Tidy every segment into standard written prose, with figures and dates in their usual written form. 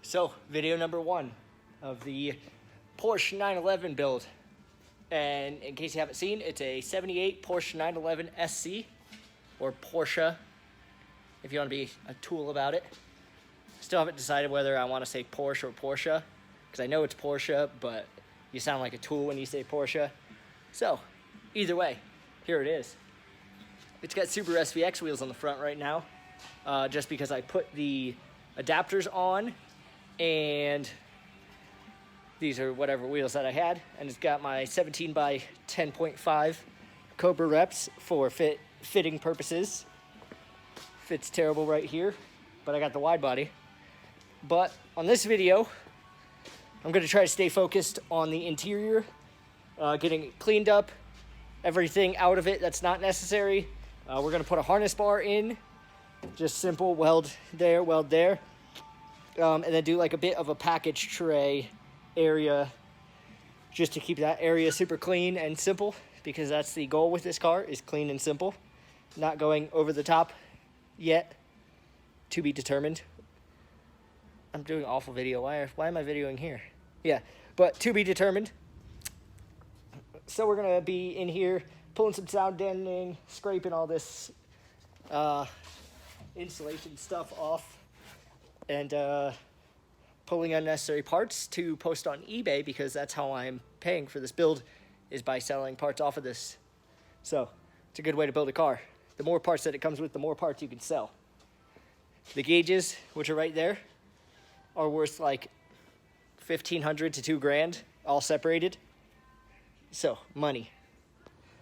So, video number 1 of the Porsche 911 build. And in case you haven't seen, it's a 78 Porsche 911 SC, or Porsche, if you want to be a tool about it. Still haven't decided whether I want to say Porsche or Porsche, because I know it's Porsche, but you sound like a tool when you say Porsche. So, either way, here it is. It's got Subaru SVX wheels on the front right now, just because I put the adapters on, and these are whatever wheels that I had, and it's got my 17 by 10.5 Cobra reps for fitting purposes. Fits terrible right here, but I got the wide body. But on this video, I'm going to try to stay focused on the interior, getting it cleaned up, everything out of it that's not necessary. We're going to put a harness bar in, just simple, weld there, and then do like a bit of a package tray area just to keep that area super clean and simple, because that's the goal with this car, is clean and simple. Not going over the top yet, to be determined. I'm doing an awful video. Why am I videoing here? Yeah, but to be determined. So we're gonna be in here pulling some sound deadening, scraping all this insulation stuff off, and pulling unnecessary parts to post on eBay, because that's how I'm paying for this build, is by selling parts off of this. So it's a good way to build a car. The more parts that it comes with, the more parts you can sell. The gauges, which are right there, are worth like $1,500 to $2,000, all separated. So, money.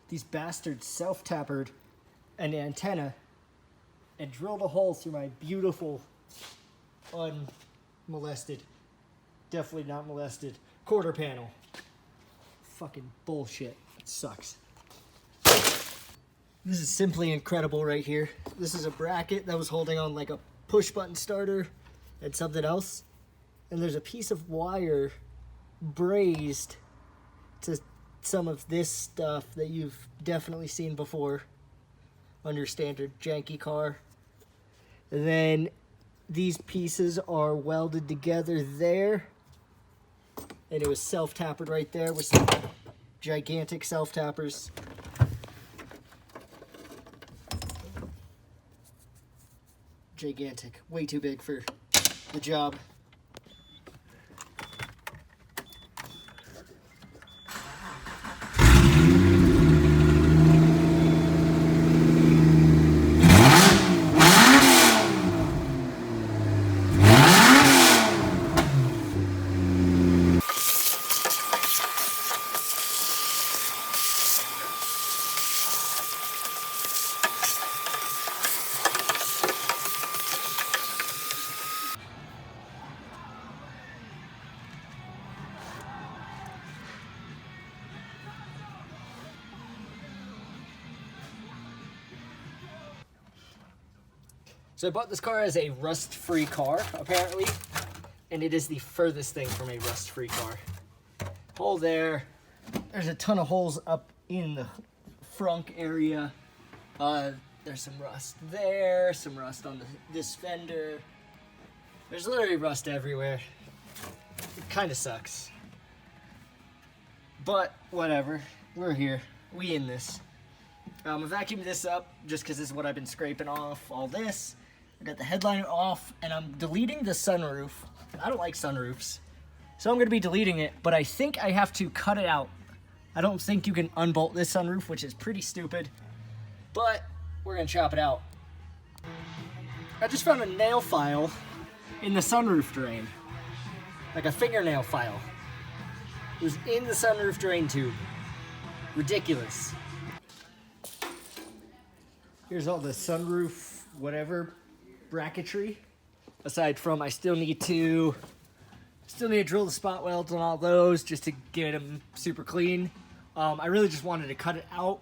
These bastards self-tappered an antenna and drilled a hole through my beautiful, unmolested, definitely not molested, quarter panel. Fucking bullshit. It sucks. This is simply incredible right here. This is a bracket that was holding on like a push button starter and something else. And there's a piece of wire brazed to some of this stuff that you've definitely seen before on your standard janky car. And then these pieces are welded together there. And it was self-tappered right there with some gigantic self-tappers. Gigantic. Way too big for the job. So I bought this car as a rust-free car, apparently, and it is the furthest thing from a rust-free car. Hole there. There's a ton of holes up in the frunk area. There's some rust there, some rust on this fender. There's literally rust everywhere. It kind of sucks. But whatever, we're here. We in this. I vacuumed this up just because this is what I've been scraping off, all this. I got the headliner off, and I'm deleting the sunroof. I don't like sunroofs, so I'm going to be deleting it, but I think I have to cut it out. I don't think you can unbolt this sunroof, which is pretty stupid, but we're going to chop it out. I just found a nail file in the sunroof drain, like a fingernail file. It was in the sunroof drain tube. Ridiculous. Here's all the sunroof whatever bracketry. Aside from, I still need to drill the spot welds on all those just to get them super clean. I really just wanted to cut it out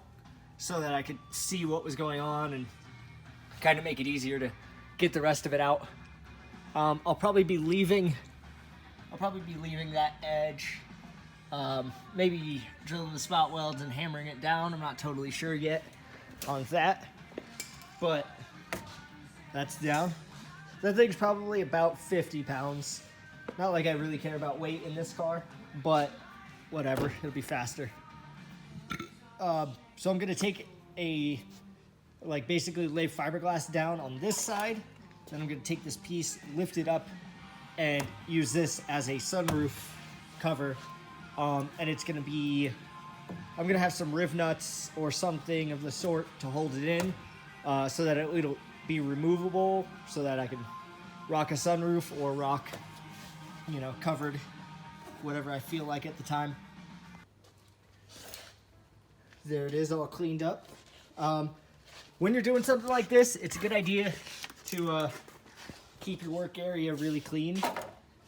so that I could see what was going on and kind of make it easier to get the rest of it out. I'll probably be leaving that edge. Maybe drilling the spot welds and hammering it down. I'm not totally sure yet on that, but that's down. That thing's probably about 50 pounds. Not like I really care about weight in this car, but whatever, it'll be faster. So I'm gonna take basically lay fiberglass down on this side. Then I'm gonna take this piece, lift it up, and use this as a sunroof cover. And it's gonna be, I'm gonna have some riv nuts or something of the sort to hold it in, so that it'll be removable, so that I can rock a sunroof or rock, covered, whatever I feel like at the time. There it is, all cleaned up. When you're doing something like this, it's a good idea to keep your work area really clean.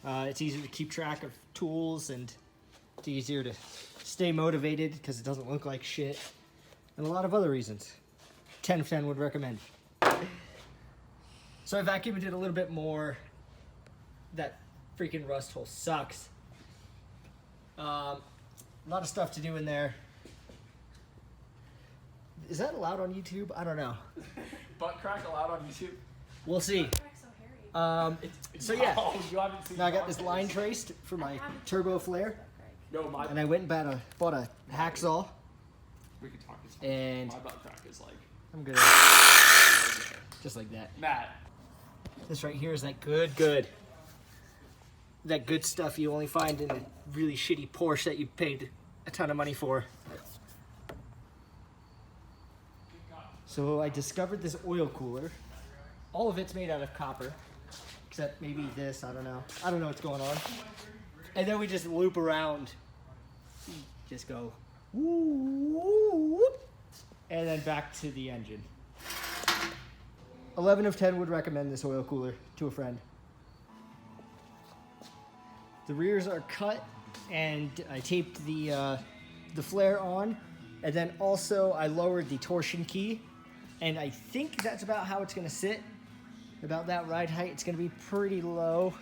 It's easier to keep track of tools, and it's easier to stay motivated because it doesn't look like shit, and a lot of other reasons. 10 of 10 would recommend. So I vacuumed it a little bit more. That freaking rust hole sucks. A lot of stuff to do in there. Is that allowed on YouTube? I don't know. Butt crack allowed on YouTube? We'll see. So yeah, You haven't seen now I got this line traced for my turbo flare, No, and I went and bought a hacksaw, we can talk this. and My butt crack is like... I'm gonna just like that. Matt. This right here is that good stuff you only find in a really shitty Porsche that you paid a ton of money for. So I discovered this oil cooler. All of it's made out of copper, except maybe this, I don't know. I don't know what's going on. And then we just loop around. Just go whoop, and then back to the engine. 11 of 10 would recommend this oil cooler to a friend. The rears are cut, and I taped the flare on, and then also I lowered the torsion key, and I think that's about how it's gonna sit. About that ride height, it's gonna be pretty low.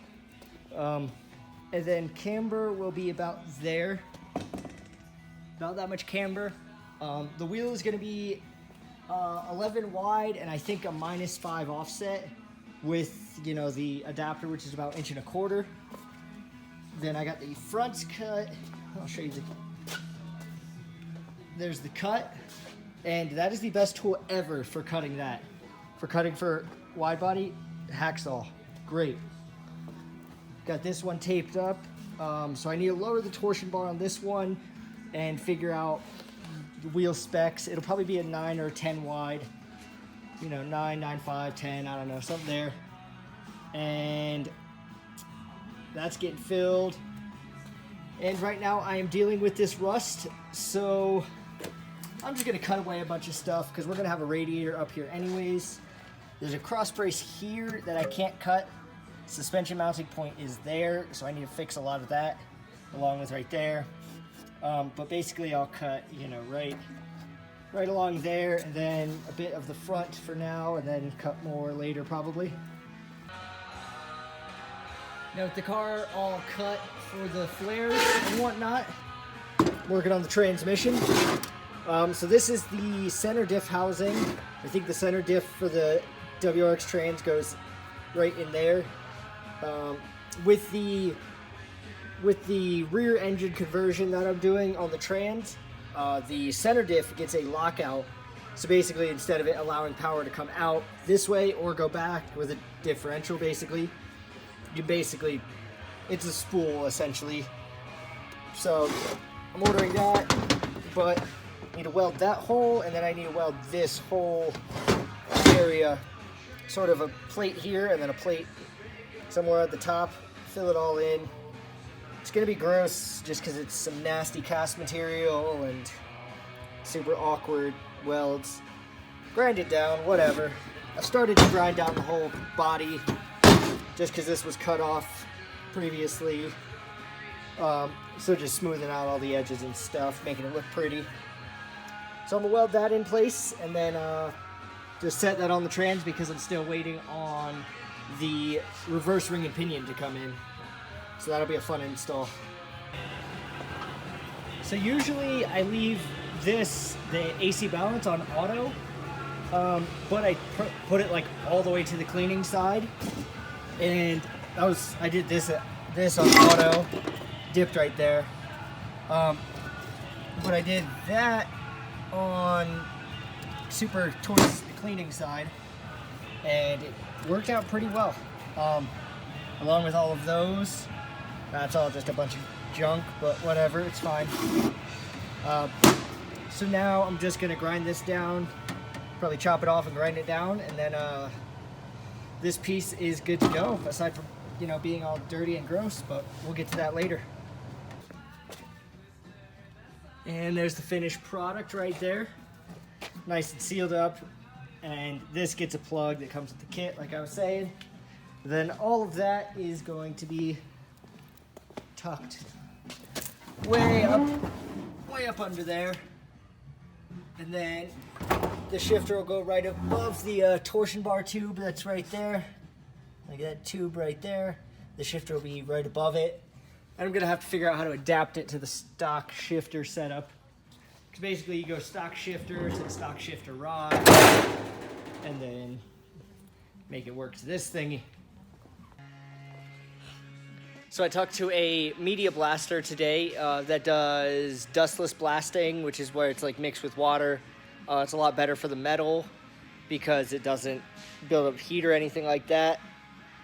And then camber will be about there. About that much camber. The wheel is gonna be 11 wide, and I think a -5 offset with, the adapter, which is about 1.25 inches. Then I got the fronts cut. I'll show you there's the cut, and that is the best tool ever for cutting that. For cutting for wide body, hacksaw, great. Got this one taped up, so I need to lower the torsion bar on this one and figure out the wheel specs. It'll probably be a 9 or a 10 wide, 9, 9.5, 10, I don't know, something there. And that's getting filled. And right now I am dealing with this rust, so I'm just gonna cut away a bunch of stuff because we're gonna have a radiator up here anyways. There's a cross brace here that I can't cut. Suspension mounting point is there, so I need to fix a lot of that, along with right there. But basically I'll cut, right along there, and then a bit of the front for now, and then cut more later probably. Now with the car all cut for the flares and whatnot, working on the transmission. So this is the center diff housing. I think the center diff for the WRX trans goes right in there. With the rear engine conversion that I'm doing on the trans, the center diff gets a lockout. So basically, instead of it allowing power to come out this way or go back with a differential, it's a spool essentially. So I'm ordering that, but I need to weld that hole, and then I need to weld this whole area, sort of a plate here and then a plate somewhere at the top, fill it all in. It's gonna be gross just because it's some nasty cast material and super awkward welds. Grind it down, whatever. I started to grind down the whole body just because this was cut off previously. So just smoothing out all the edges and stuff, making it look pretty. So I'm gonna weld that in place, and then just set that on the trans because I'm still waiting on the reverse ring and pinion to come in. So that'll be a fun install. So usually I leave the AC balance on auto, but I put it like all the way to the cleaning side, and I did this this on auto, dipped right there. But I did that on super towards the cleaning side, and it worked out pretty well. Along with all of those, that's all just a bunch of junk, but whatever, it's fine. So now I'm just gonna grind this down, probably chop it off and grind it down, and then this piece is good to go, aside from, you know, being all dirty and gross, but we'll get to that later. And there's the finished product right there. Nice and sealed up. And this gets a plug that comes with the kit, like I was saying. Then all of that is going to be tucked way up under there. And then the shifter will go right above the torsion bar tube that's right there. Like that tube right there. The shifter will be right above it. And I'm gonna have to figure out how to adapt it to the stock shifter setup. Because basically you go stock shifter to the stock shifter rod, and then make it work to this thingy. So I talked to a media blaster today that does dustless blasting, which is where it's like mixed with water. It's a lot better for the metal because it doesn't build up heat or anything like that.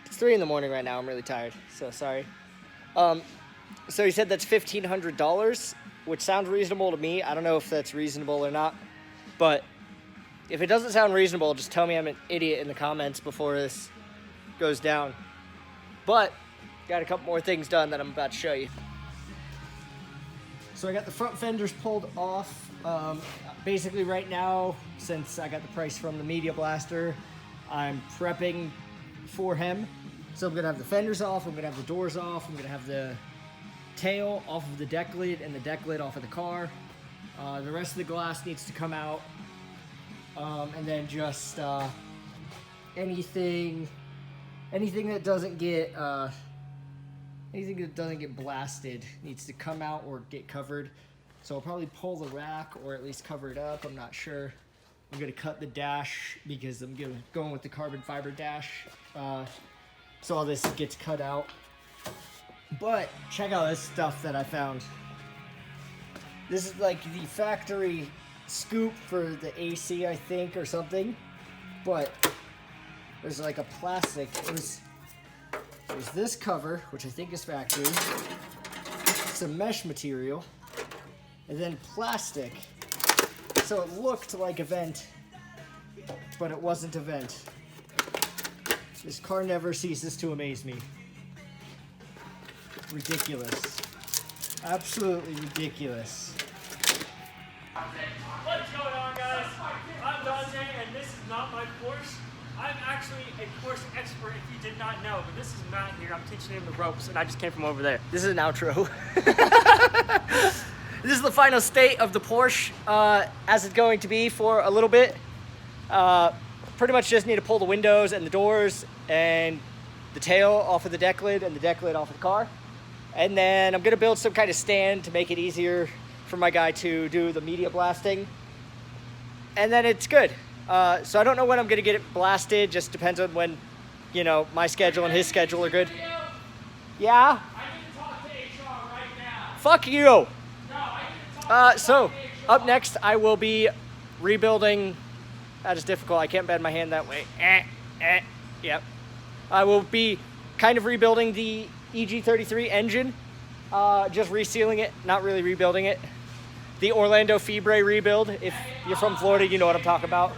It's 3 in the morning right now. I'm really tired, so sorry. So he said that's $1,500, which sounds reasonable to me. I don't know if that's reasonable or not, but if it doesn't sound reasonable, just tell me I'm an idiot in the comments before this goes down. But got a couple more things done that I'm about to show you. So I got the front fenders pulled off. Basically right now, since I got the price from the media blaster, I'm prepping for him. So I'm gonna have the fenders off, I'm gonna have the doors off, I'm gonna have the tail off of the deck lid and the deck lid off of the car. The rest of the glass needs to come out. And then just anything that doesn't get blasted needs to come out or get covered. So I'll probably pull the rack or at least cover it up. I'm not sure. I'm gonna cut the dash because I'm going with the carbon fiber dash. So all this gets cut out. But check out this stuff that I found. This is like the factory scoop for the AC, I think, or something. But there's like a plastic. There's this cover, which I think is factory. Some mesh material. And then plastic. So it looked like a vent, but it wasn't a vent. This car never ceases to amaze me. Ridiculous. Absolutely ridiculous. What's going on, guys? I'm Dante, and this is not my Porsche. I'm actually a Porsche expert, if you did not know, but this is Matt here. I'm teaching him the ropes, and I just came from over there. This is an outro. This is the final state of the Porsche as it's going to be for a little bit. Pretty much just need to pull the windows and the doors and the tail off of the deck lid and the deck lid off of the car. And then I'm gonna build some kind of stand to make it easier for my guy to do the media blasting. And then it's good. So I don't know when I'm gonna get it blasted, just depends on when, you know, my schedule and his schedule are good. Yeah? I need to talk to HR right now. Fuck you! No, I need to talk So, up next, I will be rebuilding. That is difficult. I can't bend my hand that way. Yep. I will be kind of rebuilding the EG33 engine. Just resealing it, not really rebuilding it. The Orlando Fibre rebuild. If you're from Florida, you know what I'm talking about.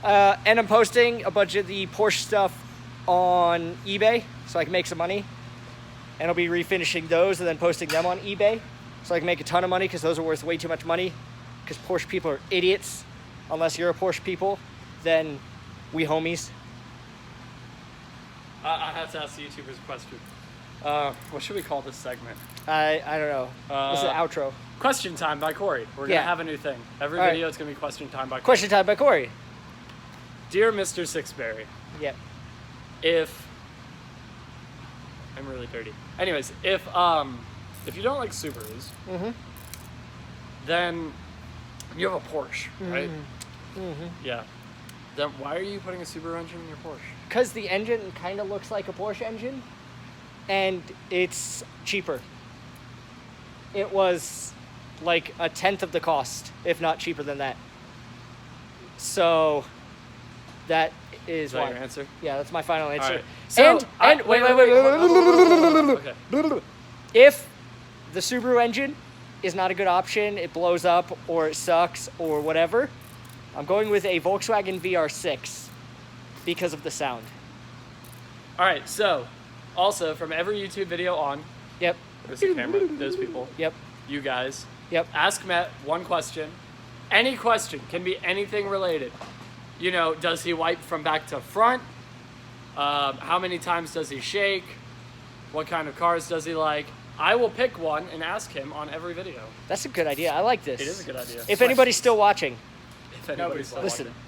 And I'm posting a bunch of the Porsche stuff on eBay so I can make some money. And I'll be refinishing those and then posting them on eBay so I can make a ton of money because those are worth way too much money because Porsche people are idiots. Unless you're a Porsche people, then we homies. I have to ask the YouTubers a question. What should we call this segment? I don't know. This is an outro. Question time by Cory. We're gonna have a new thing. Every All right. video it's gonna be question time by Cory. Question time by Cory. Dear Mr. Sixberry, Yep. if I'm really dirty. Anyways, if you don't like Subarus, then you have a Porsche, right? Yeah. Then why are you putting a Subaru engine in your Porsche? Because the engine kind of looks like a Porsche engine. and it's cheaper. It was like a tenth of the cost, if not cheaper than that. So that is Is that why. your answer? Yeah, that's my final answer. right. So, Wait. Okay. If the Subaru engine is not a good option, it blows up or it sucks or whatever, I'm going with a Volkswagen VR6 because of the sound. All right. So, also from every YouTube video on, Yep. there's the camera, those people, Yep. you guys, Yep. ask Matt one question. Any question, can be anything related. You know, does he wipe from back to front? How many times does he shake? What kind of cars does he like? I will pick one and ask him on every video. That's a good idea. I like this. It is a good idea. If anybody's still watching, If anybody's still listen. watching.